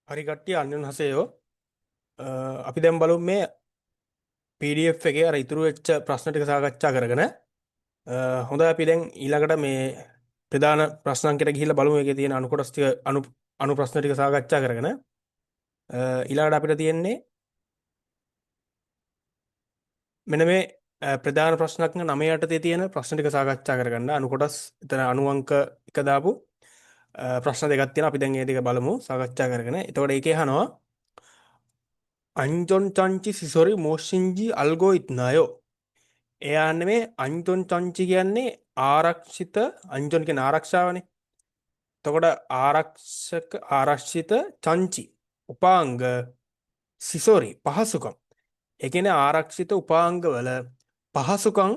හරි කට්ටිය අන්‍යන් හසයෝ අපි දැන් බලමු මේ PDF එකේ අර ඉතුරු වෙච්ච ප්‍රශ්න ටික සාකච්ඡා කරගෙන හොඳයි අපි දැන් ඊළඟට මේ ප්‍රධාන ප්‍රශ්න අංකයට ගිහිල්ලා බලමු ඒකේ තියෙන අනු කොටස් ටික අනු ප්‍රශ්න ටික සාකච්ඡා කරගෙන ඊළඟට අපිට තියෙන්නේ මෙන්න මේ ප්‍රධාන ප්‍රශ්නක් 9 යටතේ තියෙන ප්‍රශ්න ටික සාකච්ඡා කරගන්න අනු කොටස් එතන අනු අංක එක දාපු ප්‍රශ්න දෙකක් තියෙනවා අපි දැන් ඒ ටික බලමු සාකච්ඡා කරගෙන. එතකොට ඒකේ අහනවා අංජොන් චංචි සිසොරි මෝෂින්ජි අල්ගෝ ඉත්නායෝ. එයාන්න මේ අංජොන් චංචි කියන්නේ ආරක්ෂිත අංජොන් කියන ආරක්ෂාවනේ. එතකොට ආරක්ෂිත චංචි උපාංග සිසොරි පහසුකම්. ඒ කියන්නේ ආරක්ෂිත උපාංගවල පහසුකම්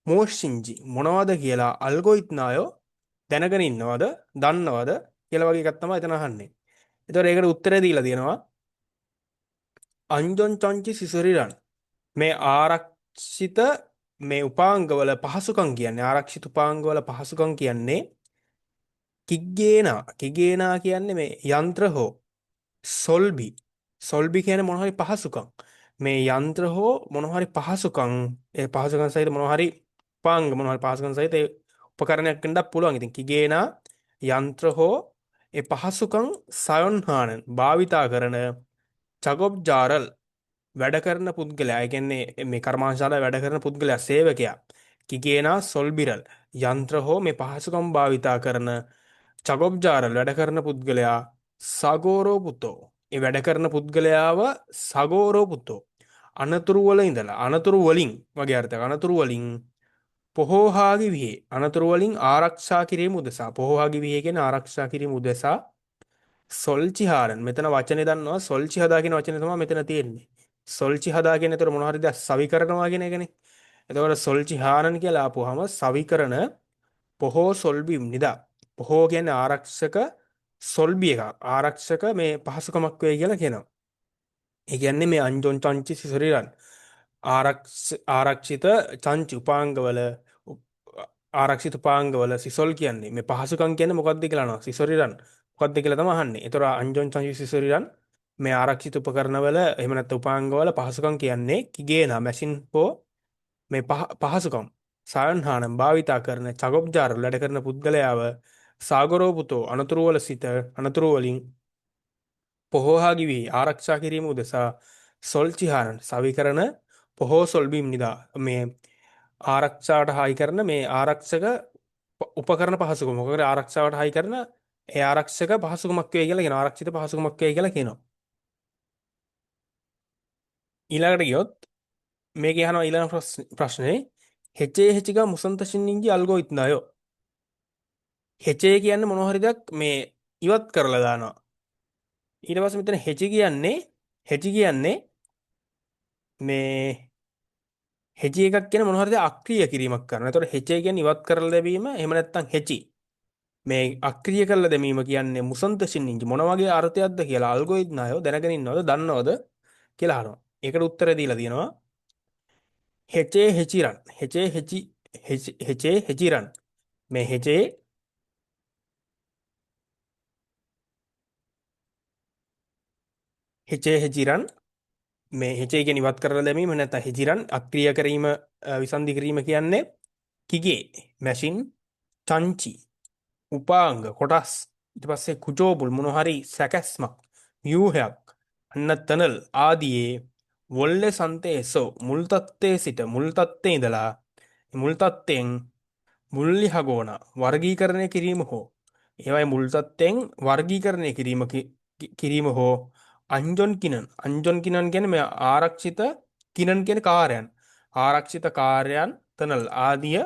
මෝෂින්ජි මොනවද කියලා අල්ගොරිත්නායෝ දැනගෙන ඉන්නවද දන්නවද කියලා වගේ එකක් තමයි එතන අහන්නේ. ඒතකොට ඒකට උත්තරය දීලා තියෙනවා අංජොන් චංචි සිසොරිරන් මේ ආරක්ෂිත මේ උපාංගවල පහසුකම් කියන්නේ ආරක්ෂිත උපාංගවල පහසුකම් කියන්නේ කිගේනා කියන්නේ මේ යන්ත්‍ර හෝ සොල්බි කියන්නේ මොන හරි පහසුකම් මේ යන්ත්‍ර හෝ මොන හරි පහසුකම් ඒ පහසුකම් සහිත මොන හරි උපාංග මොන හරි පහසුකම් සහිත ඒ උපකරණයක් වෙන්නත් පුළුවන්. ඉතින් කිගේනා යන්ත්‍ර හෝ ඒ පහසුකම් සයොන්හානන් භාවිතා කරන චගොබ් ජාරල් වැඩ කරන පුද්ගලයා ඒ කියන්නේ මේ කර්මාන්තශාලාවේ වැඩ කරන පුද්ගලයා සේවකයා කිගේනා සොල්බිරල් යන්ත්‍ර හෝ මේ පහසුකම් භාවිතා කරන චගොබ්ජාරල් වැඩ කරන පුද්ගලයා සගෝරෝ පුතෝ ඒ වැඩ කරන පුද්ගලයාව සගෝරෝ පුතෝ අනතුරු වල ඉඳලා අනතුරු වලින් වගේ අර්ථයක් අනතුරු වලින් පොහෝහාගි විහේ අනතුරු වලින් ආරක්ෂා කිරීම උදෙසා පොහෝහාගි විහේ කියන ආරක්ෂා කිරීම උදෙසා සොල්චි හාරන් මෙතන වචනේ දන්නවා සොල්චි හදා කියන වචනේ තමයි මෙතන තියෙන්නේ. සොල්චි හදා කියන ඒතර මොන හරි දෙයක් සවි කරනවා කියන එකනේ. එතකොට සොල්චි හාරන් කියලා ආපුවාම සවි කරන පොහෝ සොල්බිම් නිදා. පොහෝ කියන්නේ ආරක්ෂක සොල්බි එක. ආරක්ෂක මේ පහසුකමක් වේ කියලා කියනවා. ඒ කියන්නේ මේ අංජොන් චංචි සිසොරිරන් ආරක්ෂිත චංචි උපාංගවල ආරක්ෂිත උපාංගවල සිසොල් කියන්නේ මේ පහසුකම් කියන්නේ මොකක්ද කියලා අහනවා. සිසොරිරන් මොකක්ද කියලා තමයි අහන්නේ. ඒතර අංජොන් චංචි සිසොරිරන් මේ ආරක්ෂිත උපකරණවල එහෙම නැත්නම් උපාංගවල පහසුකම් කියන්නේ කිගේනා මැෂින් හෝ මේ පහසුකම් සයන්හානම් භාවිතා කරන චගොබ්ජාර වැඩ කරන පුද්ගලයාව සාගරෝපුතෝ අනතුරුවල සිට අනතුරුවලින් පොහෝහාගි වී ආරක්ෂා කිරීම උදෙසා සොල්චිහාරන් සවි කරන පොහෝ සොල්බීම් නිදා මේ ආරක්ෂාවට හායි කරන මේ ආරක්ෂක උපකරණ පහසුකම මොකද ආරක්ෂාවට හායි කරන ඒ ආරක්ෂක පහසුකමක් වේ කියලා කියන ආරක්ෂිත පහසුකමක් වේ කියලා කියනවා. ඊළඟට ගියොත් මේක අහනවා ඊළඟ ප්‍රශ්නේ හෙචේ හෙචිගා මුසන්ත shiන්නින්ගේ අල්ගෝ ඉත්නායෝ. හෙචේ කියන්නේ මොන හරි දෙයක් මේ ඉවත් කරලා දානවා. ඊට පස්සේ මෙතන හෙචි කියන්නේ මේ හෙචි එකක් කියන මොන හරි දෙයක් අක්‍රිය කිරීමක් කරනවා. ඒතකොට හෙචේ කියන්නේ ඉවත් කරලා දැමීම එහෙම නැත්නම් හෙචි මේ අක්‍රිය කරලා දැමීම කියන්නේ මුසන්ත shiන්නින්ගේ මොන වගේ අර්ථයක්ද කියලා අල්ගොරිත්නායෝ දැනගෙන ඉන්නවද දන්නවද කියලා අහනවා. ඒකට උත්තර දීලා තියෙනවා හෙචේ හෙචිරන් හෙචේ හෙචිරන් මේ හෙචේ හෙචිරන් මේ හෙචේ කියන ඉවත් කරලා දැමීම නැත්නම් හෙචිරන් අක්‍රිය කිරීම විසන්ධි කිරීම කියන්නේ කිගේ මැෂින් චංචි උපාංග කොටස් ඊට පස්සේ කුජෝබුල් මොන හරි සැකැස්මක් ව්‍යූහයක් අන්න තනල් ආදියේ වොල්ලේ සන්තේසෝ මුල් තත්ත්වයේ සිට මුල් තත්ත්වයේ ඉඳලා මුල් තත්ත්වයෙන් මුල්ලි හගෝන වර්ගීකරණය කිරීම හෝ ඒවයි මුල් තත්ත්වයෙන් වර්ගීකරණය කිරීම හෝ අංජොන් කිනන් කියන්නේ මේ ආරක්ෂිත කිනන් කියන කාර්යයන් ආරක්ෂිත කාර්යයන් තනල් ආදිය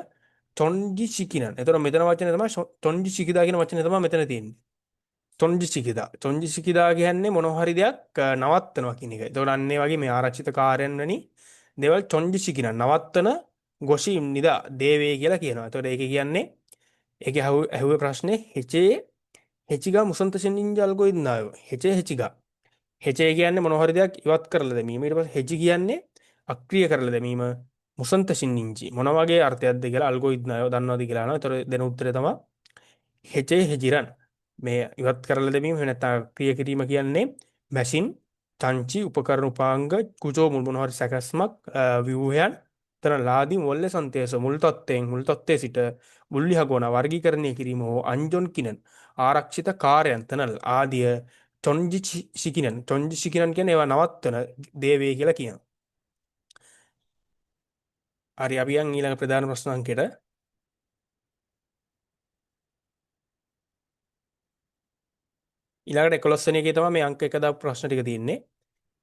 චොන්ජි සිකිනන්. එතකොට මෙතන වචනේ තමයි චොන්ජි සිකිදා කියන වචනේ තමයි මෙතන තියෙන්නේ. චොන්ජි සිකිදා කියන්නේ මොන හරි දෙයක් නවත්තනවා කියන එක. එතකොට අන්න ඒ වගේ මේ ආරක්ෂිත කාර්යයන් වැනි දේවල් චොන්ජි සිකිනන් නවත්තන ගොෂීම් නිදා දේවේ කියලා කියනවා. එතකොට ඒක කියන්නේ ඒකේ ඇහුවේ ප්‍රශ්නේ හෙචිගා මුසන්ත shiන්නින්ගේ අල්ගොරිත්නායෝ හෙචිගා හෙචේ කියන්නේ මොන හරි දෙයක් ඉවත් කරලා දැමීම. ඊට පස්සේ හෙචි කියන්නේ අක්‍රිය කරලා දැමීම. මුසන්ත shiන්නින්ජි මොන වගේ අර්ථයක්ද කියලා අල්ගොරිත්නායෝ දන්නවද කියලා අහනවා. ඒතර දෙන උත්තරය තමයි හෙචේ හෙචිරන් මේ ඉවත් කරලා දැමීම නැත්නම් ක්‍රියා කිරීම කියන්නේ මැෂින්, චංචි, උපකරණ උපාංග, කුජෝ මුල් මොනවා හරි සැකැස්මක්, ව්‍යුහයන්, තන ලාදී මොල්ල සන්තේස මුල් තත්ත්වයේ සිට මුල්ලි හගෝන වර්ගීකරණය කිරීම හෝ අංජොන් කිනන් ආරක්ෂිත කාර්යයන් තනල් ආදිය චොන්ජි ශිකිනන් කියන ඒවා නවත්වන දේවේ කියලා කියනවා. හරි අපි යන් ඊළඟ ප්‍රධාන ප්‍රශ්න අංකයට. ඊළඟට 11 වෙනි එකේ තමයි මේ අංක 1 දාපු ප්‍රශ්න ටික තියෙන්නේ.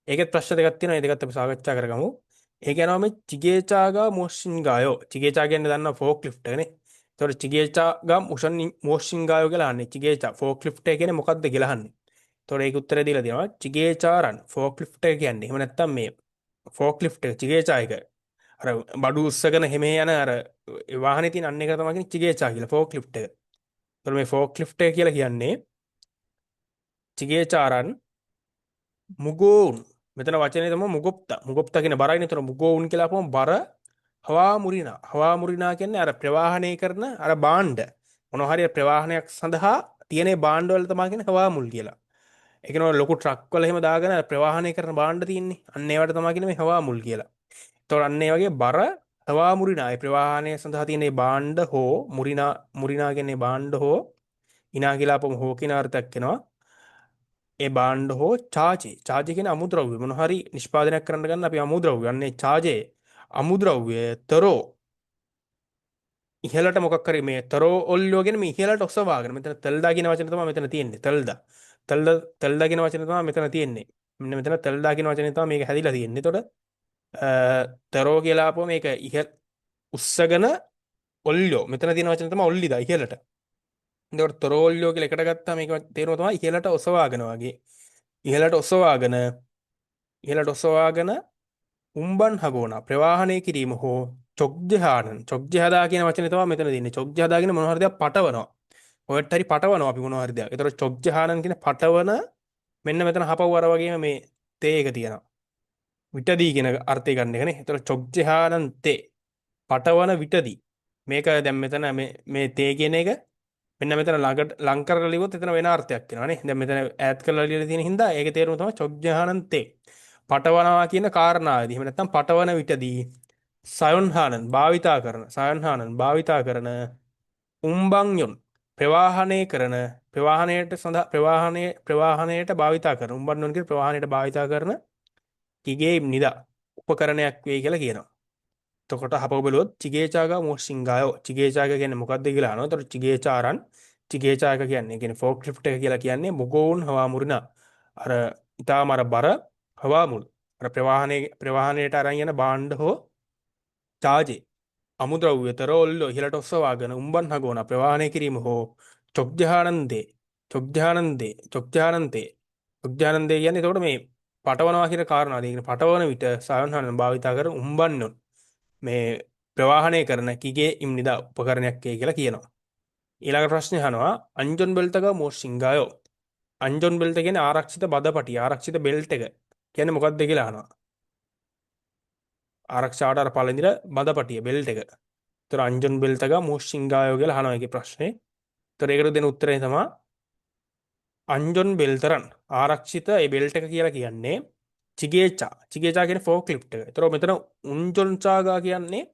ඒකෙත් ප්‍රශ්න දෙකක් තියෙනවා. ඒ දෙකත් අපි සාකච්ඡා කරගමු. ඒක යනවා මේ චිගේචාගා මොෂින්ගායෝ. චිගේචා කියන්නේ දන්නා ෆෝක් ලිෆ්ට් එකනේ. ඒතකොට චිගේචාගා මොෂින්ගායෝ කියලා අහන්නේ. චිගේචා ෆෝක් ලිෆ්ට් එක කියන්නේ මොකක්ද කියලා අහන්නේ. ඒතකොට ඒක උත්තරය දීලා දෙනවා. චිගේචාරන් ෆෝක් ලිෆ්ට් එක කියන්නේ. එහෙම නැත්නම් මේ ෆෝක් ලිෆ්ට් එක චිගේචා එක. අර බඩු උස්සගෙන හැම යන අර වාහනේ තියෙන අන්න එක තමයි කියන්නේ චිගේචා කියලා ෆෝක් ලිෆ්ට් එක. ඒතකොට මේ ෆෝක් ලිෆ්ට් එක කියලා කියන්නේ චිගේචාරන් මුගෝන් මෙතන වචනේ තමයි මුගොප්තා කියන බරයි නේතර මුගෝන් කියලා අපම බර හවා මුරිනා කියන්නේ අර ප්‍රවාහණය කරන අර භාණ්ඩ මොනවා හරි ප්‍රවාහනයක් සඳහා තියෙන භාණ්ඩ වල තමයි කියන්නේ හවා මුල් කියලා. ඒ කියනවා ලොකු ට්‍රක් වල එහෙම දාගෙන අර ප්‍රවාහණය කරන භාණ්ඩ තියෙන්නේ. අන්න ඒවට තමයි කියන්නේ මේ හවා මුල් කියලා. ඒතකොට අන්න ඒ වගේ බර හවා මුරිනා ඒ ප්‍රවාහණය සඳහා තියෙන භාණ්ඩ හෝ මුරිනා කියන්නේ භාණ්ඩ හෝ ඉනා කියලා අපම හෝ කියන අර්ථයක් වෙනවා. ඒ බාණ්ඩ හෝ චාජය කියන අමුද්‍රව්‍ය මොන හරි නිෂ්පාදනයක් කරන්න ගන්න අපි අමුද්‍රව්‍ය අන්නේ චාජයේ අමුද්‍රව්‍ය තරෝ ඉහළට මොකක් හරි මේ තරෝ ඔල්ලෝගෙන මේ ඉහළට ඔසවාගෙන මෙතන තල්දා කියන වචනේ තමයි මෙතන තියෙන්නේ තල්දා කියන වචනේ තමයි මෙතන තියෙන්නේ මෙන්න මෙතන තල්දා කියන වචනේ තමයි මේක හැදිලා තියෙන්නේ එතකොට තරෝ කියලා ආපුවම මේක ඉහළ උස්සගෙන ඔල්ලෝ මෙතන තියෙන වචනේ තමයි ඔල්ලිදා ඉහළට එතකොට තරෝ ඔල්ලෝ කියලා එකට ගත්තාම මේක තේරුම තමයි ඉහළට ඔසවාගෙන වගේ ඉහළට ඔසවාගෙන ඉහළට ඔසවාගෙන උම්බන් හගෝන ප්‍රවාහනය කිරීම හෝ චොග්ජහානන් චොග්ජහදා කියන වචනේ තමයි මෙතන තියෙන්නේ. චොග්ජහදා කියන මොනවා හරි දෙයක් පටවනවා. ඔයත් හරි පටවනවා අපි මොනවා හරි දෙයක්. ඒතර චොග්ජහානන් කියන පටවන මෙන්න මෙතන හපව් අර වගේම මේ තේ එක තියෙනවා. විටදී කියන අර්ථය ගන්න එකනේ. ඒතර චොග්ජහානන් තේ පටවන විටදී. මේක දැන් මෙතන මේ තේ කියන එක මෙන්න මෙතන ළඟට ලං කරලා ලියුවොත් එතන වෙන අර්ථයක් වෙනවානේ. දැන් මෙතන ඈත් කරලා ලියලා තියෙන හින්දා ඒකේ තේරුම තමයි චොග්ජහානන් තේ. පටවනවා කියන කාරණාවේදී එහෙම නැත්නම් පටවන විටදී සයන්හානන් භාවිතා කරන උම්බංයොන් ප්‍රවාහනය කරන ප්‍රවාහනයට භාවිතා කරන උම්බන්යොන් කියන ප්‍රවාහනයට භාවිතා කරන කිගේ නිදා උපකරණයක් වේ කියලා කියනවා. එතකොට හපව බලුවොත් චිගේචාගා මොෂින්ගායෝ චිගේචාග කියන්නේ මොකක්ද කියලා අහනවා. එතකොට චිගේචාරන් චිගේචාග කියන්නේ ෆෝක් ලිෆ්ට් එක කියලා කියන්නේ මුගෝන් හවා මුරිනා අර ඊටාම අර බර හවා මුල් අර ප්‍රවාහනයට අරන් යන භාණ්ඩ හෝ චාජේ අමුද්‍රව්‍ය තරෝල්ලෝ ඉහළට ඔසවාගෙන උම්බන් හගෝන ප්‍රවාහනය කිරීම හෝ චොග්ජහානන්දේ චොග්ජහානන්දේ කියන්නේ එතකොට මේ පටවනවා කියන කාරණා දෙකන පටවන විට සයන්හානන් භාවිතා කර උම්බන්නොන් මේ ප්‍රවාහනය කරන කිගේ ඉම්නිදා උපකරණයක් කියලා කියනවා. ඊළඟ ප්‍රශ්නේ අහනවා අංජොන් බෙල්ටක මොෂින්ගායෝ අංජොන් බෙල්ට කියන්නේ ආරක්ෂිත බදපටි ආරක්ෂිත බෙල්ට් එක කියන්නේ මොකක්ද කියලා අහනවා. ආරක්ෂාවට අර පළඳින බදපටිය බෙල්ට් එක. ඒතර අංජොන් බෙල්ට් එක මොෂින්ගායෝ කියලා අහනවා ඒකේ ප්‍රශ්නේ. ඒතර ඒකට දෙන උත්තරේ තමයි අංජොන් බෙල්තරන් ආරක්ෂිත ඒ බෙල්ට් එක කියලා කියන්නේ චිගේචා කියන්නේ ෆෝක් ලිෆ්ට් එක. ඒතර මෙතන උන්ජොන් චාගා කියන්නේ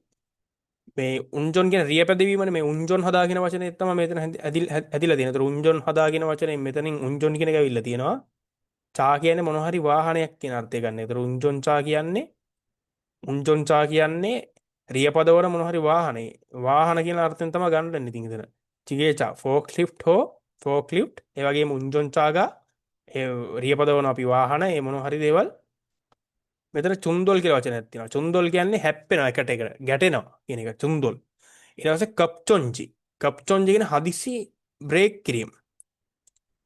මේ උන්ජොන් කියන රියපැදවීමනේ මේ උන්ජොන් හදා කියන වචනේ තමයි මෙතන ඇදිලා තියෙන්නේ. ඒතර උන්ජොන් හදා කියන වචනේ මෙතනින් උන්ජොන් කියන එක ඇවිල්ලා තියෙනවා. චා කියන්නේ මොන හරි වාහනයක් කියන අර්ථය ගන්න. ඒතර උන්ජොන්චා කියන්නේ රියපදවන මොන හරි වාහන කියන අර්ථයෙන් තමයි ගන්න ඉතින් ඉතන. චිගේචා ෆෝක් ලිෆ්ට් හෝ ෆෝක් ලිෆ්ට් ඒ වගේම උන්ජොන්චාගා ඒ රියපදවන අපි වාහන ඒ මොන හරි දේවල් මෙතන චුන්දොල් කියලා වචනයක් තියෙනවා. චුන්දොල් කියන්නේ හැප්පෙනවා එකට ගැටෙනවා කියන එක චුන්දොල්. ඊට පස්සේ කප්චොන්ජි කියන හදිසි බ්‍රේක් කිරීම.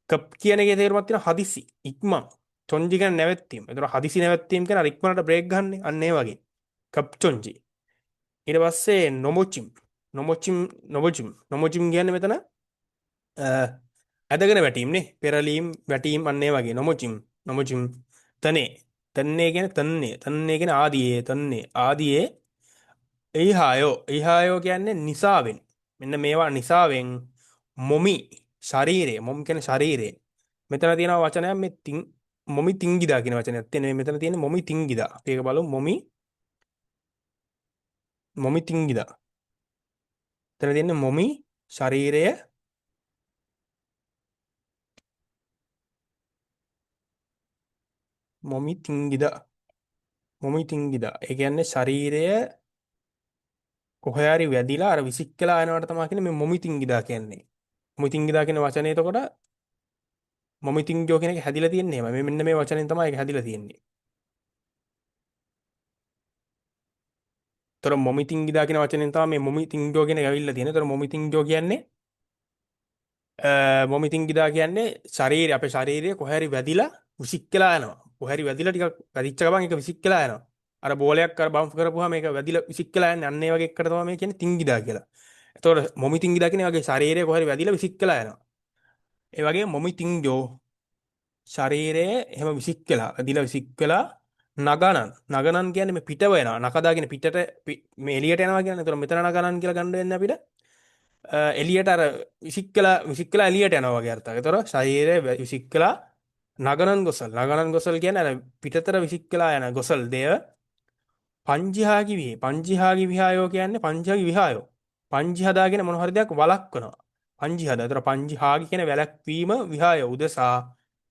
කප් කියන එකේ තේරුමක් තියෙනවා හදිසි ඉක්මන්. චොන්ජි කියන්නේ නැවැත්වීම. ඒතර හදිසි නැවැත්වීම කියන අර ඉක්මනට බ්‍රේක් ගන්න අන්න ඒ වගේ. කප්චොන්ජි. ඊට පස්සේ නොමොචිම් කියන්නේ මෙතන ඇදගෙන වැටීම්නේ පෙරලීම් වැටීම් අන්න ඒ වගේ නොමොචිම් තන්නේ කියන ආදියේ එයිහායෝ කියන්නේ නිසාවෙන් මෙන්න මේවා නිසාවෙන් මොම් කියන ශරීරේ මෙතන තියෙන වචනයක් මේ මොමි තිංගිදා කියන වචනයක් තියෙන මෙතන තියෙන මොමි තිංගිදා. අපි ඒක බලමු මොමි තිංගිදා. එතන තියෙන මොමි ශරීරය මොමි තිංගිදා. මොමි තිංගිදා. ඒ කියන්නේ ශරීරය කොහේ හරි වැදිලා අර විසික්කලා යනවට තමයි කියන්නේ මේ මොමි තිංගිදා කියන්නේ. මොමි තිංගිදා කියන වචනේ එතකොට මොමි තිංගියෝ කියන එක හැදිලා තියෙන්නේ එහෙම. මේ මෙන්න මේ වචනෙන් තමයි ඒක හැදිලා තියෙන්නේ. තොර මොමි තිංගිදා කියන වචනෙන් තමයි මේ මොමි තිංගියෝ කියන එක ඇවිල්ලා තියෙන්නේ. තොර මොමි තිංගියෝ කියන්නේ මොමිතිංගිදා කියන්නේ ශරීරය අපේ ශරීරය කොහේ හරි වැදිලා විසික්කලා යනවා. කොහේ හරි වැදිලා ටිකක් වැදිච්ච ගමන් ඒක විසික්කලා යනවා. අර බෝලයක් අර බම්ප් කරපුවාම මේක වැදිලා විසික්කලා යන්නේ. අන්න ඒ වගේ එකට තමයි මේ කියන්නේ තිංගිදා කියලා. එතකොට මොමිතිංගිදා කියන්නේ වගේ ශරීරය කොහේ හරි වැදිලා විසික්කලා යනවා. ඒ වගේ මොමිතිංජෝ ශරීරය එහෙම විසික්කලා වැදිලා විසික්කලා නගනන් කියන්නේ මේ පිටව යනවා. නකදාගෙන පිටට මේ එළියට යනවා කියන්නේ. එතකොට මෙතන නගනන් කියලා ගන්න වෙන්නේ අපිට. එලියට අර විසික්කලා එලියට යනවා වගේ අර්ථයක්. ඒතර ශරීරය විසික්කලා නගනන් ගොසල් කියන්නේ අර පිටතර විසික්කලා යන ගොසල් දේව පංජිහාගි විහායෝ කියන්නේ පංජිහාගි විහායෝ. පංජි හදාගෙන මොන හරි දෙයක් වළක්වනවා. පංජි හදා. ඒතර පංජිහාගි කියන වැළැක්වීම විහාය උදෙසා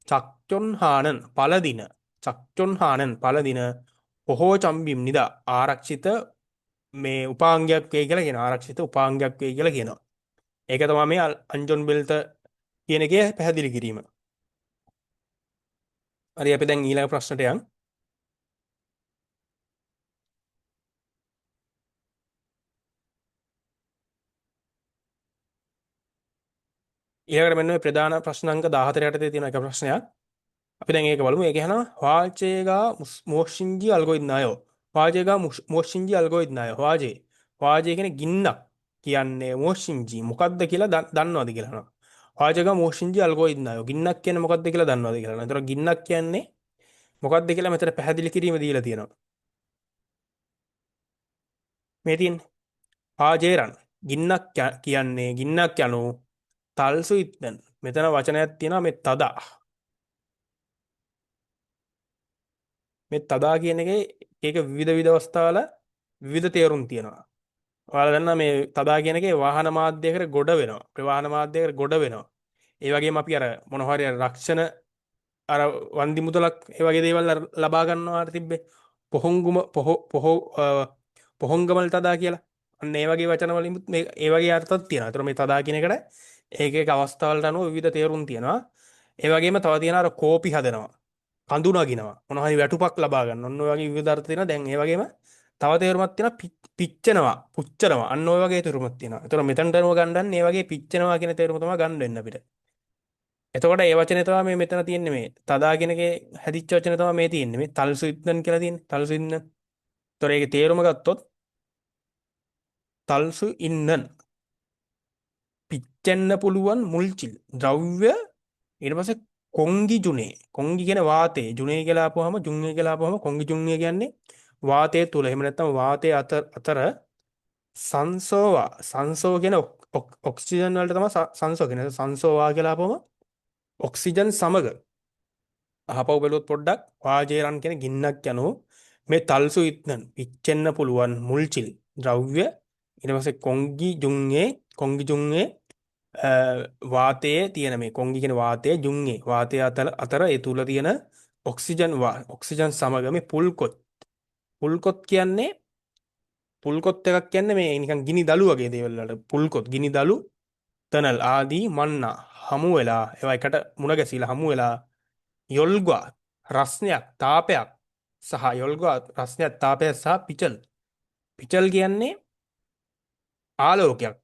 චක්චොන්හානන් පළදින චක්චොන්හානන් පළදින පොහෝ චම්බිම් නිදා ආරක්ෂිත මේ උපාංගයක් වේ කියලා කියන ආරක්ෂිත උපාංගයක් වේ කියලා කියනවා. ඒක තමයි මේ අංජොන් බෙල්ට කියන එකේ පැහැදිලි කිරීම. හරි අපි දැන් ඊළඟ ප්‍රශ්නට යන්. ඊළඟට මෙන්න මේ ප්‍රධාන ප්‍රශ්න අංක 14 යටතේ තියෙන එක ප්‍රශ්නයක්. අපි දැන් ඒක බලමු. ඒක අහනවා වාචේගා මොෂින්ජි අල්ගොරිත්නායෝ. වාචේගා මොෂින්ජි අල්ගොරිත්නායෝ. වාජේ කියන්නේ ගින්නක් කියන්නේ මොෂින්ජි මොකක්ද කියලා දන්නවද කියලා අහනවා. වාචේගා මොෂින්ජි අල්ගොරිත්නායෝ. ගින්නක් කියන්නේ මොකක්ද කියලා දන්නවද කියලා අහනවා. ඒතර ගින්නක් කියන්නේ මොකක්ද කියලා මෙතන පැහැදිලි කිරීම දීලා තියෙනවා. මේ තියෙන්නේ ආජේරන් කියන්නේ ගින්නක් යනු තල්සු ඉත්තන් මෙතන වචනයක් තියෙනවා මේ තදා මේ තදා කියන එකේ ඒක විවිධ විවිධ අවස්ථාවල විවිධ තේරුම් තියෙනවා. ඔයාලා දන්නා මේ තදා කියන එකේ වාහන මාධ්‍යයකට ගොඩ වෙනවා. ප්‍රවාහන මාධ්‍යයකට ගොඩ වෙනවා. ඒ වගේම අපි අර මොන හරි රක්ෂණ අර වන්දි මුදලක් ඒ වගේ දේවල් ලබා ගන්නවා තිබ්බේ. පොහොංගුම පොහොංගමල් තදා කියලා. අන්න ඒ වගේ වචන වලින් මේ ඒ වගේ අර්ථයක් තියෙනවා. ඒතර මේ තදා කියන එකට ඒක ඒක අවස්ථාවලට අනුව විවිධ තේරුම් තියෙනවා. ඒ වගේම තව තියෙනවා අර කෝපි හදනවා. කඳු නගිනවා. මොන හරි වැටුපක් ලබා ගන්න. ඔන්න ඔය වගේ විවිධ අර්ථ තියෙනවා. දැන් ඒ වගේම තව තේරුමක් තියෙනවා පිච්චෙනවා, පුච්චනවා. අන්න ඔය වගේ තේරුමක් තියෙනවා. ඒතර මෙතනට අනුව ගන්නන්නේ මේ වගේ පිච්චෙනවා කියන තේරුම තමයි ගන්න වෙන්නේ අපිට. එතකොට ඒ වචනේ තමයි මේ මෙතන තියෙන්නේ මේ තදා කියන එකේ හැදිච්ච වචනේ තමයි මේ තියෙන්නේ. මේ තල්සු ඉන්නන් කියලා තියෙන්නේ. තල්සු ඉන්නන්. ඒතොර ඒකේ තේරුම ගත්තොත් තල්සු ඉන්නන් පිච්චෙන්න පුළුවන් මුල්චිල් ද්‍රව්‍ය ඊට පස්සේ කොංගි ජුනේ කොංගි කියන වාතේ ජුනේ කියලා ආපුවාම ජුන්නේ කියලා ආපුවාම කොංගි ජුන්නේ කියන්නේ වාතයේ තුල එහෙම නැත්නම් වාතයේ අතර සංසෝ කියන ඔක්සිජන් වලට තමයි සංසෝ කියන සංසෝවා කියලා ආපුවම ඔක්සිජන් සමග අහපව බැලුවොත් පොඩ්ඩක් වාජේරන් කියන ගින්නක් යනෝ මේ තල්සු ඉත්නන් පිච්චෙන්න පුළුවන් මුල්චිල් ද්‍රව්‍ය ඊට පස්සේ කොංගි ජුන්ගේ වාතයේ තියෙන මේ කොංගි කියන වාතයේ ජුන්ගේ වාතය අතර ඒ තුල තියෙන ඔක්සිජන් සමග මේ පුල්කොත් කියන්නේ පුල්කොත් එකක් කියන්නේ මේ නිකන් ගිනි දළු වගේ දේවල් වලට පුල්කොත් ගිනි දළු තනල් ආදී මන්නා හමු වෙලා ඒවා එකට මුණ ගැසීලා හමු වෙලා යොල්ගා රස්නයක් තාපයක් සහ යොල්ගා රස්නයක් තාපයක් සහ පිචල් කියන්නේ ආලෝකයක්.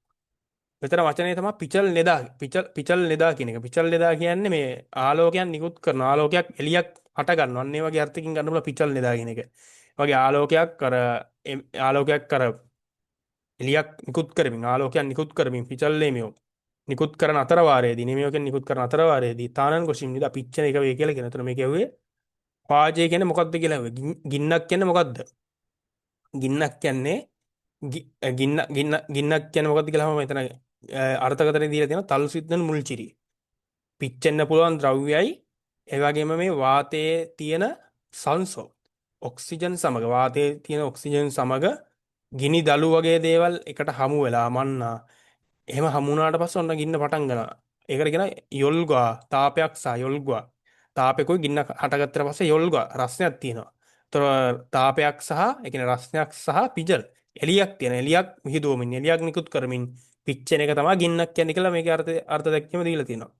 මෙතන වචනේ තමයි පිචල් නෙදා කියන එක. පිචල් නෙදා කියන්නේ මේ ආලෝකයක් නිකුත් කරන ආලෝකයක් එළියක් හට ගන්නවා. අන්න ඒ වගේ අර්ථකින් ගන්න පුළුවන් පිචල් නෙදා කියන එක. වගේ ආලෝකයක් කර එලියක් නිකුත් කරමින් ආලෝකයක් නිකුත් කරමින් පිචල්ලේමියෝ නිකුත් කරන අතරවාරයේදී නිමියෝකෙන් නිකුත් කරන අතරවාරයේදී තානන් ගොසින් නිදා පිච්චෙන එක වේ කියලා කියන. එතන මේ කියුවේ වාජය කියන්නේ මොකක්ද කියලා ඇහුවේ. ගින්නක් කියන්නේ මොකක්ද? ගින්නක් කියන්නේ ගින්නක් කියන්නේ මොකක්ද කියලා මම එතන අර්ථකථනය දීලා තියෙනවා. තල්සිද්දන් මුල්චිරි. පිච්චෙන්න පුළුවන් ද්‍රව්‍යයයි ඒ වගේම මේ වාතයේ තියෙන සංසෝ ඔක්සිජන් සමග වාතයේ තියෙන ඔක්සිජන් සමග ගිනි දළු වගේ දේවල් එකට හමු වෙලා මන්නා. එහෙම හමු වුණාට පස්සේ ඔන්න ගින්න පටන් ගන්නවා. ඒකට කියන යොල්ගා තාපයක් සහ යොල්ගා. තාපෙකුයි ගින්න හටගත්තට පස්සේ යොල්ගා රස්නයක් තියෙනවා. ඒතර තාපයක් සහ ඒ කියන්නේ රස්නයක් සහ පිජල් එලියක් තියෙන. එලියක් විහිදුවමින් එලියක් නිකුත් කරමින් පිච්චෙන එක තමයි ගින්නක් කියන්නේ කියලා මේකේ අර්ථ දැක්වීම දීලා තියෙනවා.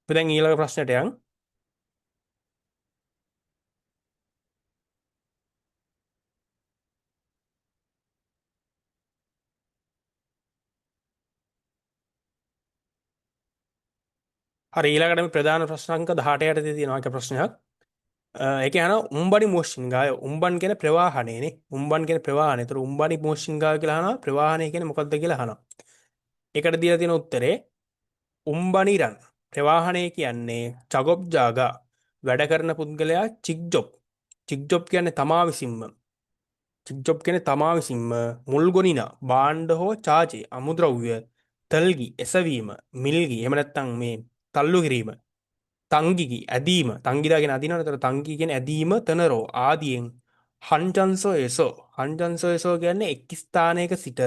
අපි දැන් ඊළඟ ප්‍රශ්නයට යන්. හරි ඊළඟට මේ ප්‍රධාන ප්‍රශ්න අංක 18 යටතේ තියෙනවා එක ප්‍රශ්නයක්. ඒක යන උම්බනි මෝෂින්ගාය උම්බන් කියන ප්‍රවාහණයනේ. උම්බන් කියන ප්‍රවාහණය. ඒතර උම්බනි මෝෂින්ගාය කියලා අහනවා. ප්‍රවාහණය කියන්නේ මොකක්ද කියලා අහනවා. ඒකට දීලා තියෙන උත්තරේ උම්බනිරන්. ප්‍රවාහණය කියන්නේ චගොබ් ජාගා වැඩ කරන පුද්ගලයා චික්ජොබ්. චික්ජොබ් කියන්නේ තමා විසින්ම. චික්ජොබ් කියන්නේ තමා විසින්ම මුල්ගොනින භාණ්ඩ හෝ චාජේ අමුද්‍රව්‍ය තල්ගි එසවීම මිල්ගි එහෙම නැත්නම් මේ තල්ලු කිරීම තංගිගි ඇදීම තංගිදාගෙන අදිනවනතර තංගි කියන ඇදීම තනරෝ ආදියෙන් හන්චන්සෝ එසෝ හන්චන්සෝ එසෝ කියන්නේ එක් ස්ථානයක සිට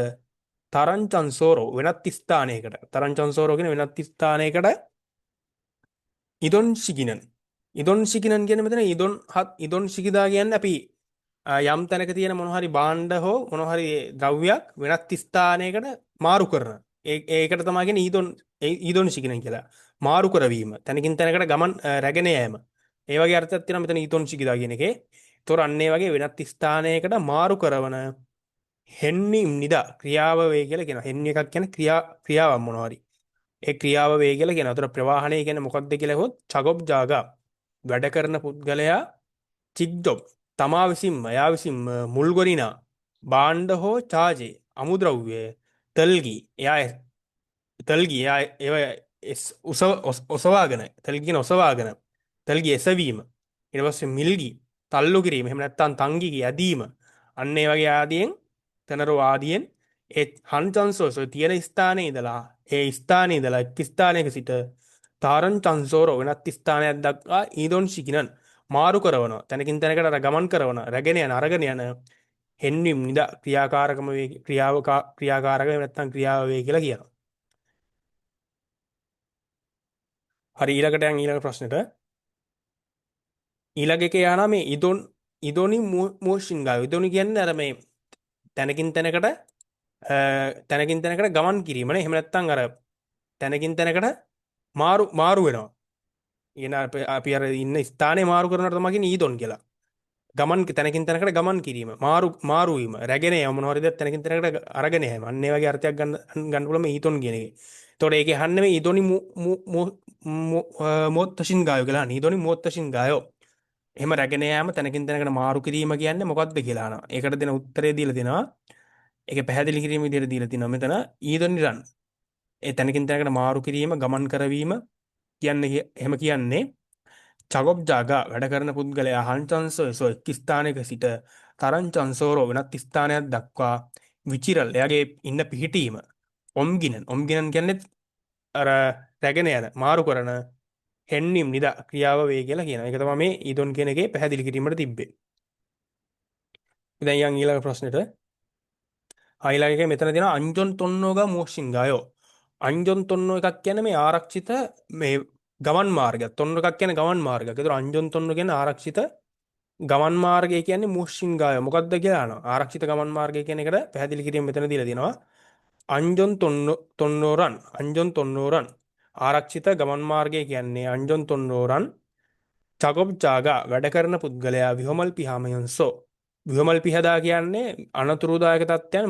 තරංචන්සෝරෝ වෙනත් ස්ථානයකට තරංචන්සෝරෝ කියන වෙනත් ස්ථානයකට ඉදොන් ශිකිනන් ඉදොන් ශිකිනන් කියන මෙතන ඉදොන් ශිකිදා කියන්නේ අපි යම් තැනක තියෙන මොන හරි භාණ්ඩ හෝ මොන හරි ද්‍රව්‍යයක් වෙනත් ස්ථානයකට මාරු කරන ඒකට තමයි කියන්නේ ඊදොන් ශිකිනන් කියලා මාරු කරවීම තැනකින් තැනකට ගමන් රැගෙන යෑම ඒ වගේ අර්ථයක් තියෙනවා මෙතන ඊදොන් ශිකිදා කියන එකේ. ඒතොර අන්න ඒ වගේ වෙනත් ස්ථානයකට මාරු කරන හෙන්නිම් නිදා ක්‍රියාව වේ කියලා කියනවා. හෙන් එකක් කියන්නේ ක්‍රියාවක් මොනවා හරි ඒ ක්‍රියාව වේ කියලා කියනවා. ඒතර ප්‍රවාහණය කියන්නේ මොකක්ද කියලා හොත් චගොබ් ජාගා වැඩ කරන පුද්ගලයා චික්ජොබ් තමා විසින්ම යා විසින්ම මුල්ගොරිනා භාණ්ඩ හෝ චාජේ අමුද්‍රව්‍ය තල්ගි එයා තල්ගි එයා ඒව ඔසවාගෙන තල්ගින ඔසවාගෙන තල්ගි එසවීම ඊට පස්සේ මිල්ගි තල්ලු කිරීම එහෙම නැත්නම් තංගිගි ඇදීම අන්න ඒ වගේ ආදියෙන් තනරෝ ආදියෙන් ඒ හන්චන්සෝසෝ තියෙන ස්ථානයේ ඉඳලා ඒ ස්ථානයේ ඉඳලා එක් ස්ථානයක සිට තාරන් චන්සෝරෝ වෙනත් ස්ථානයක් දක්වා ඊදොන් ශිකිනන් මාරු කරනවා තැනකින් තැනකට ගමන් කරන රැගෙන යන අරගෙන යන හෙන්වීම් නිදා ක්‍රියාකාරකම වේ ක්‍රියාකාරක නැත්තම් ක්‍රියාව වේ කියලා කියනවා. හරි ඊළඟට යන් ඊළඟ ප්‍රශ්නෙට. ඊළඟ එකේ යනවා මේ ඉදොනි මෝෂින් ගාව. ඉදොනි කියන්නේ අර මේ තැනකින් තැනකට තැනකින් තැනකට ගමන් කිරීමනේ. එහෙම නැත්තම් අර තැනකින් තැනකට මාරු වෙනවා. කියන අපි අර ඉන්න ස්ථානේ මාරු කරනවට තමයි කියන්නේ ඊදොන් කියලා. ගමන් තැනකින් තැනකට ගමන් කිරීම මාරු වීම රැගෙන යාම මොනවා හරි දෙයක් තැනකින් තැනකට අරගෙන යෑම අන්න ඒ වගේ අර්ථයක් ගන්න පුළුවන් මේ ඊතොන් කියන එකේ. එතකොට ඒකේ අහන්නේ මේ ඊතොනි මොත්තෂින් ගායෝ කියලා අහන්නේ. ඊතොනි මොත්තෂින් ගායෝ. එහෙම රැගෙන යාම තැනකින් තැනකට මාරු කිරීම කියන්නේ මොකක්ද කියලා අහනවා. ඒකට දෙන උත්තරේ දීලා දෙනවා. ඒකේ පැහැදිලි කිරීම විදිහට දීලා තිනවා. මෙතන ඊතොනි රන්. ඒ තැනකින් තැනකට මාරු කිරීම ගමන් කරවීම කියන්නේ එහෙම කියන්නේ චගොබ් ජාගා වැඩ කරන පුද්ගලයා හන්චන්සෝ එක් ස්ථානයක සිට තරංචන්සෝරෝ වෙනත් ස්ථානයක් දක්වා විචිරල් එයාගේ ඉන්න පිහිටීම ඔම්ගිනන් කියන්නේ අර රැගෙන යන මාරු කරන හෙන්නිම් නිදා ක්‍රියාව වේ කියලා කියන එක තමයි මේ ඊදොන් කියන එකේ පැහැදිලි කිරීමට තිබ්බේ. දැන් යන් ඊළඟ ප්‍රශ්නෙට. ඊළඟ එකේ මෙතන තියෙනවා අංජොන් තොන්නෝගා මෝෂින්ගායෝ. අංජොන් තොන්නෝ එකක් කියන්නේ මේ ආරක්ෂිත මේ ගමන් මාර්ගයක්. තොන්න එකක් කියන්නේ ගමන් මාර්ගයක්. ඒතර අංජොන් තොන්න කියන්නේ ආරක්ෂිත ගමන් මාර්ගය කියන්නේ මුෂ්ින්ගාය මොකක්ද කියලා අහනවා. ආරක්ෂිත ගමන් මාර්ගය කියන එකට පැහැදිලි කිරීම මෙතන දීලා තියෙනවා. අංජොන් තොන්නෝරන් ආරක්ෂිත ගමන් මාර්ගය කියන්නේ අංජොන් තොන්නෝරන් චගොබ් ජාගා වැඩ කරන පුද්ගලයා විහමල් පිහාමයන්සෝ විහමල් පිහදා කියන්නේ අනතුරුදායක තත්ත්වයන්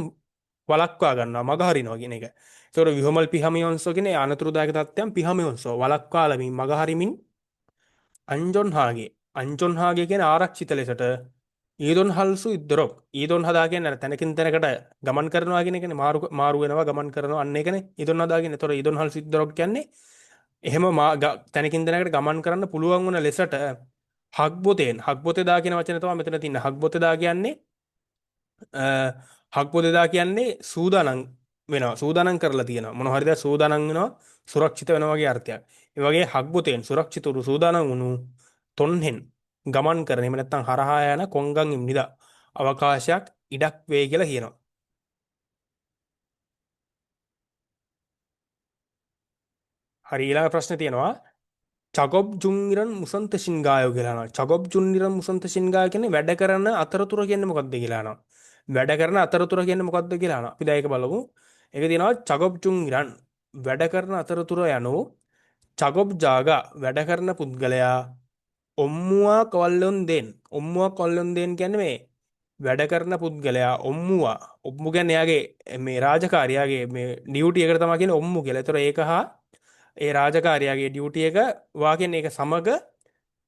වළක්වා ගන්නවා මගහරිනවා කියන එක. ඒතකොට විහමල් පිහාමයන්සෝ කියන්නේ අනතුරුදායක තත්ත්වයන් පිහාමයන්සෝ වළක්වාලමින් මගහරිමින් අංජොන්හාගේ කියන ආරක්ෂිත ලෙසට ඊදොන් හල්සු ඉද්දරොක් ඊදොන් හදා කියන්නේ තැනකින් තැනකට ගමන් කරනවා කියන එකනේ මාරු වෙනවා ගමන් කරනවා අන්න ඒකනේ ඊදොන් හදා කියන්නේ. ඒතොර ඊදොන් හල්සු ඉද්දරොක් කියන්නේ එහෙම තැනකින් තැනකට ගමන් කරන්න පුළුවන් වුණ ලෙසට හක්බොතේ දා කියන වචනේ තමයි මෙතන තියෙන්නේ. හක්බොතේ දා කියන්නේ සූදානම් වෙනවා. සූදානම් කරලා තියෙනවා. මොන හරිද සූදානම් වෙනවා සුරක්ෂිත වෙනවා වගේ අර්ථයක්. ඒ වගේ හග්බුතෙන් සුරක්ෂිතව සූදානම් වුණු තොන්හෙන් ගමන් කරන එහෙම නැත්නම් හරහා යන කොංගන් ඉම්නිදා අවකාශයක් ඉඩක් වේ කියලා කියනවා. හරි ඊළඟ ප්‍රශ්නේ තියෙනවා චගොබ් ජුන්නිරන් මුසන්ත සින්ගායෝ කියලා අහනවා. චගොබ් ජුන්නිරන් මුසන්ත සින්ගාය කියන්නේ වැඩ කරන අතරතුර කියන්නේ මොකක්ද කියලා අහනවා. වැඩ කරන අතරතුර කියන්නේ මොකක්ද කියලා අහනවා. අපි දැන් ඒක බලමු. ඒක තියෙනවා චගොබ් ජුන්නිරන් වැඩ කරන අතරතුර යනු චගොබ් ජාගා වැඩ කරන පුද්ගලයා ඔම්මුවා කොල්ලොන් දෙන් ඔම්මුවා කොල්ලොන් දෙන් කියන්නේ මේ වැඩ කරන පුද්ගලයා ඔම්මුවා ඔම්මු කියන්නේ එයාගේ මේ රාජකාරියාගේ මේ ඩියුටි එකට තමයි කියන්නේ ඔම්මු කියලා. ඒතර ඒක හා ඒ රාජකාරියාගේ ඩියුටි එක වාගෙන් ඒක සමග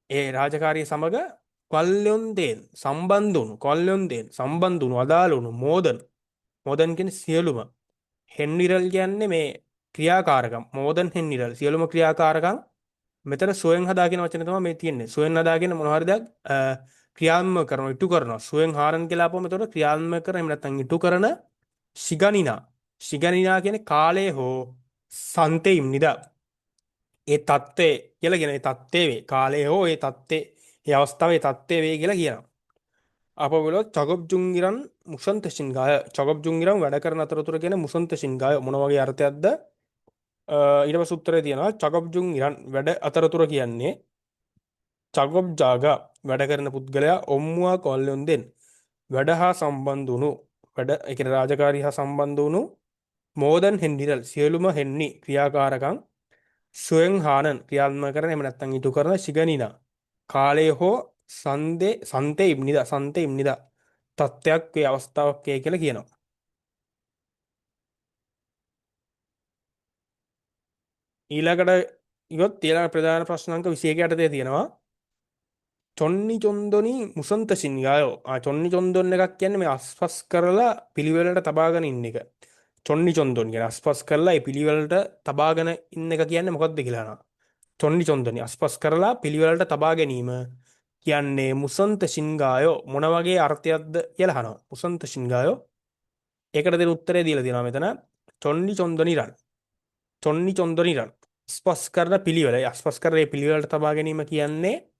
ඒ රාජකාරිය සමග කොල්ලොන් දෙන් සම්බන්ධ වුණු කොල්ලොන් දෙන් සම්බන්ධ වුණු අදාළ වුණු මෝදන් කියන්නේ සියලුම හෙන්විරල් කියන්නේ මේ ක්‍රියාකාරකම් මෝදන් හෙන්විරල් සියලුම ක්‍රියාකාරකම් මෙතන සුවෙන් හදා කියන වචනේ තමයි මේ තියෙන්නේ. සුවෙන් හදා කියන මොන හරි දෙයක් ක්‍රියාත්මක කරනවා, ඉටු කරනවා. සුවෙන් හාරන් කියලා අපොම එතකොට ක්‍රියාත්මක කරන එහෙම නැත්නම් ඉටු කරන සිගනිනා. සිගනිනා කියන්නේ කාලය හෝ සන්තේ ඉම්නිදා. ඒ தත්ත්වය කියලා කියන ඒ தත්ත්වය වේ. කාලය හෝ ඒ தත්ත්වය, ඒ අවස්ථාවේ தත්ත්වය වේ කියලා කියනවා. අප බලුවොත් චගොබ් ජුන්ගිරන් මුසන්ත සින්ගාය. චගොබ් ජුන්ගිරන් වැඩ කරන අතරතුර කියන මුසන්ත සින්ගාය මොන වගේ අර්ථයක්ද? ඊට පස්සේ උත්තරේ තියෙනවා චගොබ් ජුන්ගිරන් වැඩ අතරතුර කියන්නේ චගොබ් ජාගා වැඩ කරන පුද්ගලයා ඔම්මුවා කොල්ලොන් දෙන් වැඩ හා සම්බන්ධ වුණු වැඩ ඒ කියන්නේ රාජකාරී හා සම්බන්ධ වුණු මෝදන් හෙන්ඩිරල් සියලුම හෙන්නි ක්‍රියාකාරකම් සුවෙන් හානන් ක්‍රියාත්මක කරන එහෙම නැත්නම් ඉටු කරන සිගනිනා කාලයේ හෝ සන්තේ ඉම්නිදා තත්ත්වයක් වේ අවස්ථාවක් වේ කියලා කියනවා. ඊළඟට ඉවත් ඊළඟ ප්‍රධාන ප්‍රශ්න අංක 21 යටතේ තියෙනවා චොන්නි චොන්දොනි මුසන්ත සින්ගායෝ. චොන්නි චොන්දොන් එකක් කියන්නේ මේ අස්පස් කරලා පිළිවෙලට තබාගෙන ඉන්න එක. චොන්නි චොන්දොන් කියන්නේ අස්පස් කරලා ඒ පිළිවෙලට තබාගෙන ඉන්න එක කියන්නේ මොකක්ද කියලා අහනවා. චොන්නි චොන්දොනි අස්පස් කරලා පිළිවෙලට තබා ගැනීම කියන්නේ මුසන්ත සින්ගායෝ මොන වගේ අර්ථයක්ද කියලා අහනවා. මුසන්ත සින්ගායෝ ඒකට දෙන උත්තරේ දීලා තියෙනවා මෙතන චොන්නි චොන්දොනි රන්. චොන්නි චොන්දොනි රන් අස්පස් කරන පිළිවෙල. අස්පස් කරලා ඒ පිළිවෙලට තබා ගැනීම කියන්නේ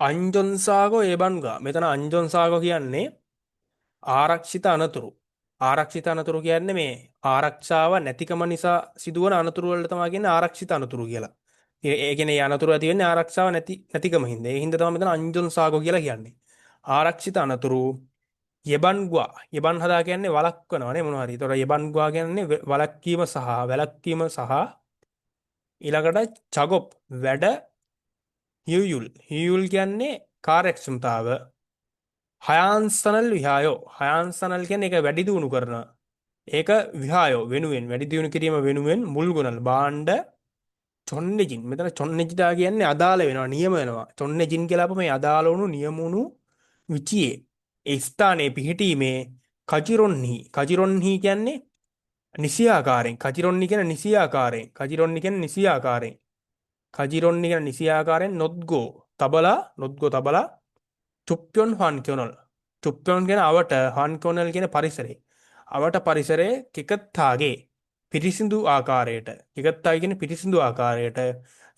අංජොන්සාගෝ ඒබන්ගා. මෙතන අංජොන්සාගෝ කියන්නේ ආරක්ෂිත අනතුරු. ආරක්ෂිත අනතුරු කියන්නේ මේ ආරක්ෂාව නැතිකම නිසා සිදුවන අනතුරු වලට තමයි කියන්නේ ආරක්ෂිත අනතුරු කියලා. ඒ කියන්නේ මේ අනතුරු ඇති වෙන්නේ ආරක්ෂාව නැතිකම හින්දා. ඒ හින්දා තමයි මෙතන අංජොන්සාගෝ කියලා කියන්නේ. ආරක්ෂිත අනතුරු යෙබන්ග්වා. යෙබන් හදා කියන්නේ වළක්වනවා නේ මොනවා හරි. ඒතකොට යෙබන්ග්වා කියන්නේ වළක්වීම සහ ඊළඟට චගොප් වැඩ හියුල් කියන්නේ කාර්යක්ෂමතාව හයාන්සනල් විහායෝ. හයාන්සනල් කියන්නේ ඒක වැඩි දියුණු කරන ඒක විහායෝ වෙනුවෙන් වැඩි දියුණු කිරීම වෙනුවෙන් මුල්ගුණල් භාණ්ඩ චොන්නෙජින්. මෙතන චොන්නෙජිදා කියන්නේ අදාළ වෙනවා නියම වෙනවා. චොන්නෙජින් කියලා අප මේ අදාළ වුණු නියම වුණු විචියේ ඒ ස්ථානයේ පිහිටීමේ කජිරොන්හි කියන්නේ නිසියාකාරයෙන්. කජිරොන්නි කියන නිසියාකාරයෙන්. කජිරොන්නි කියන නිසියාකාරයෙන් නොත්ගෝ තබලා චුප්පියොන් හාන් කියොනල්. චුප්පියොන් කියන අවට හාන් කියොනල් කියන පරිසරේ. අවට පරිසරයේ කිකත්තාගේ පිරිසිදු ආකාරයට කිකත්තාගේ කියන පිරිසිදු ආකාරයට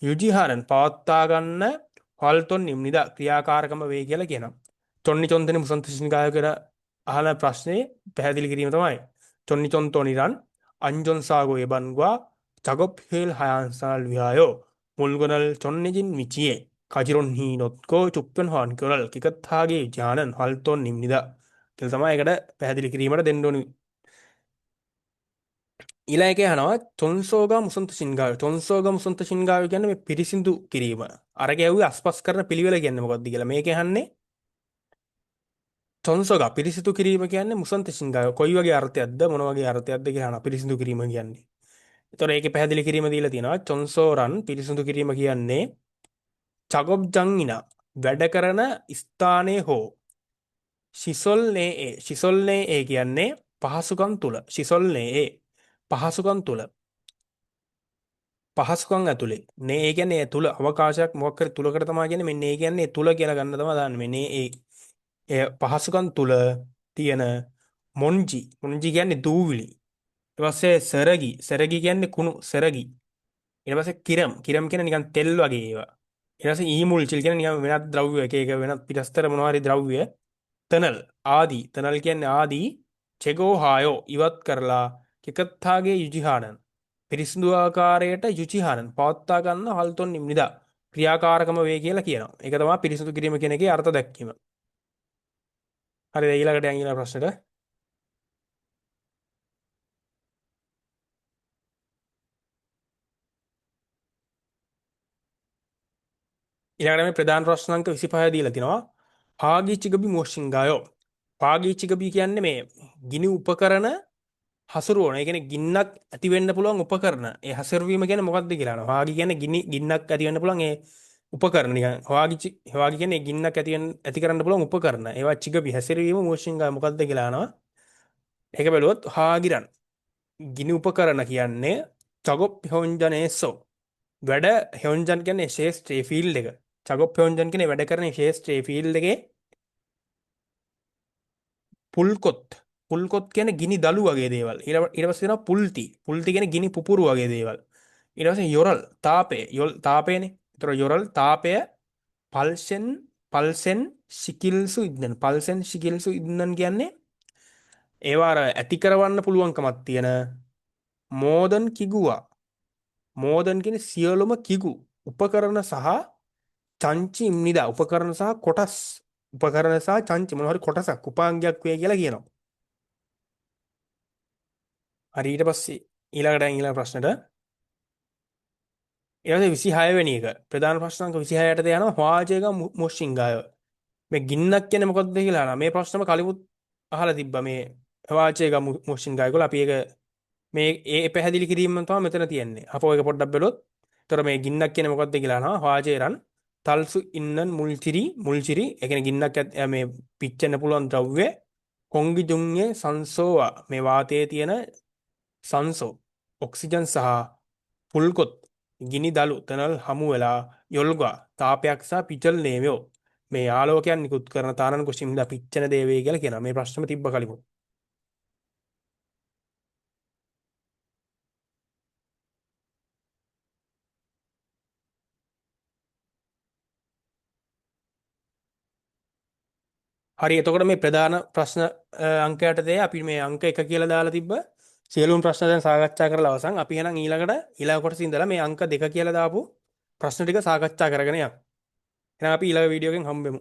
යුජිහාරන් පවත්වා ගන්න හල්තොන් නිම්නිදා ක්‍රියාකාරකම වේ කියලා කියනවා. චොන්නි චොන්තනි මුසන්ත සින්ගාය කියලා අහන ප්‍රශ්නේ පැහැදිලි කිරීම තමයි චොන්නි චොන්තොනිරන් අංජොන්සාගෝ එබන්ගවා චගොප් හේල් හයන්සනල් විහායෝ මුල්ගොනල් චොන්නෙජින් මිචියේ කජිරොන්හි නොත්කෝ චුප්පන් හාන් කියොනල් කිකත්තාගේ ජානන් හල්තොන් නිම්නිදා කියලා තමයි ඒකට පැහැදිලි කිරීමට දෙන්න ඕනි. ඊළඟ එකේ අහනවා චොන්සෝගා මුසන්ත සින්ගාය. චොන්සෝගා මුසන්ත සින්ගාය කියන්නේ මේ පිරිසිදු කිරීම. අර ගැව්වේ අස්පස් කරන පිළිවෙල කියන්නේ මොකක්ද කියලා. මේකේ අහන්නේ චොන්සෝගා පිරිසිදු කිරීම කියන්නේ මුසන්ත සින්ගාය. කොයි වගේ අර්ථයක්ද මොන වගේ අර්ථයක්ද කියලා අහනවා පිරිසිදු කිරීම කියන්නේ. ඒතොර ඒකේ පැහැදිලි කිරීම දීලා තියෙනවා චොන්සෝරන් පිරිසිදු කිරීම කියන්නේ චගොබ් ජංගිනා වැඩ කරන ස්ථානයේ හෝ ශිසොල්නේ ඒ කියන්නේ පහසුකම් තුල. ශිසොල්නේ ඒ පහසුකම් තුල පහසුකම් ඇතුලේ නේ ඒ කියන්නේ ඒ තුල අවකාශයක් මොකක් හරි තුලකට තමයි කියන්නේ මෙන්න ඒ කියන්නේ ඒ තුල කියලා ගන්න තමයි දාන්නේ මෙන්නේ ඒ පහසුකම් තුල තියෙන මොන්ජි කියන්නේ දූවිලි ඊට පස්සේ සරගි. සරගි කියන්නේ කුණු සරගි. ඊට පස්සේ කිරම් කියන්නේ නිකන් තෙල් වගේ ඒවා. ඊට පස්සේ ඊමුල් චිල් කියන්නේ නිකන් වෙනත් ද්‍රව්‍ය එක එක වෙනත් පිටස්තර මොනවා හරි ද්‍රව්‍ය. තනල් ආදී. තනල් කියන්නේ ආදී. චෙගෝ හායෝ ඉවත් කරලා කෙකත්තාගේ යුජිහානන්. පිරිසිදු ආකාරයට යුචිහානන් පවත්වා ගන්න හල්තොන් නිම්නිදා ක්‍රියාකාරකම වේ කියලා කියනවා. ඒක තමයි පිරිසිදු කිරීම කියන එකේ අර්ථ දැක්වීම. හරිද? ඊළඟට යන් ඊළඟ ප්‍රශ්නෙට. ඊළඟට මේ ප්‍රධාන ප්‍රශ්න අංක 25 දීලා තිනවා. පාගීචිගබි මොෂින්ගායෝ. පාගීචිගබි කියන්නේ මේ ගිනි උපකරණ හසුරුවන. ඒ කියන්නේ ගින්නක් ඇති වෙන්න පුළුවන් උපකරණ. ඒ හසුරුවීම කියන්නේ මොකක්ද කියලා අහනවා. වාගි කියන්නේ ගින්නක් ඇති වෙන්න පුළුවන් ඒ උපකරණ නිකන්. වාගි කියන්නේ ගින්නක් ඇති කරන්න පුළුවන් උපකරණ. ඒවා චිගබි හැසිරවීම මොෂින්ගා මොකක්ද කියලා අහනවා. ඒක බැලුවොත් හාගිරන් ගිනි උපකරණ කියන්නේ චගොප් හොන්ජනේසෝ. වැඩ හොන්ජන් කියන්නේ ශේෂ්ත්‍රයේ ෆීල්ඩ් එක. චගොප් හොන්ජන් කියන්නේ වැඩ කරන ශේෂ්ත්‍රයේ ෆීල්ඩ් එකේ පුල්කොත්. පුල්කොත් කියන්නේ ගිනි දළු වගේ දේවල්. ඊට පස්සේ තියෙනවා පුල්ති. පුල්ති කියන්නේ ගිනි පුපුරු වගේ දේවල්. ඊට පස්සේ යොරල් තාපය. තාපයනේ. ඒතර යොරල් තාපය පල්සෙන් පල්සෙන් සිකිල්සු ඉදන්. පල්සෙන් සිකිල්සු ඉදන් කියන්නේ ඒවා අර ඇති කරවන්න පුළුවන්කමක් තියෙන මෝදන් කිගුවා. මෝදන් කියන්නේ සියලුම කිගු උපකරණ සහ චංචි නිදා උපකරණ සහ කොටස් උපකරණ සහ චංචි මොනවා හරි කොටසක් උපාංගයක් වේ කියලා කියනවා. හරි ඊට පස්සේ ඊළඟ ප්‍රශ්නෙට ඊට පස්සේ 26 වෙනි එක ප්‍රධාන ප්‍රශ්න අංක 26ට යනවා වාචයක මොෂින්ගාය. මේ ගින්නක් කියන්නේ මොකක්ද කියලා අහනවා. මේ ප්‍රශ්නම කලිමුත් අහලා තිබ්බා මේ වාචයක මොෂින්ගාය කියලා. අපි ඒක මේ ඒ පැහැදිලි කිරීම තමයි මෙතන තියෙන්නේ. අපෝ ඒක පොඩ්ඩක් බැලුවොත්. ඒතර මේ ගින්නක් කියන්නේ මොකක්ද කියලා අහනවා. වාචේරන් තල්සු ඉන්නන් මුල්චිරි ඒ කියන්නේ ගින්නක් මේ පිච්චෙන්න පුළුවන් ද්‍රව්‍ය කොංගි ජුන්ගේ සංසෝවා මේ වාතයේ තියෙන සංසෝ ඔක්සිජන් සහ පුල්කොත් ගිනි දළු තනල් හමු වෙලා යොල්ගා තාපයක් සහ පිචල්නේමයෝ මේ ආලෝකයන් නිකුත් කරන තාරණ කුසින්දා පිච්චෙන දේ වේ කියලා කියනවා. මේ ප්‍රශ්නම තිබ්බ කලිමුත්. හරි එතකොට මේ ප්‍රධාන ප්‍රශ්න අංකයට දෙය අපි මේ අංක 1 කියලා දාලා තිබ්බ සියලුම ප්‍රශ්න දැන් සාකච්ඡා කරලා අවසන්. අපි එහෙනම් ඊළඟට ඊළඟ කොටසේ ඉඳලා මේ අංක 2 කියලා දාපු ප්‍රශ්න ටික සාකච්ඡා කරගෙන යමු. එහෙනම් අපි ඊළඟ වීඩියෝ එකෙන් හම්බෙමු.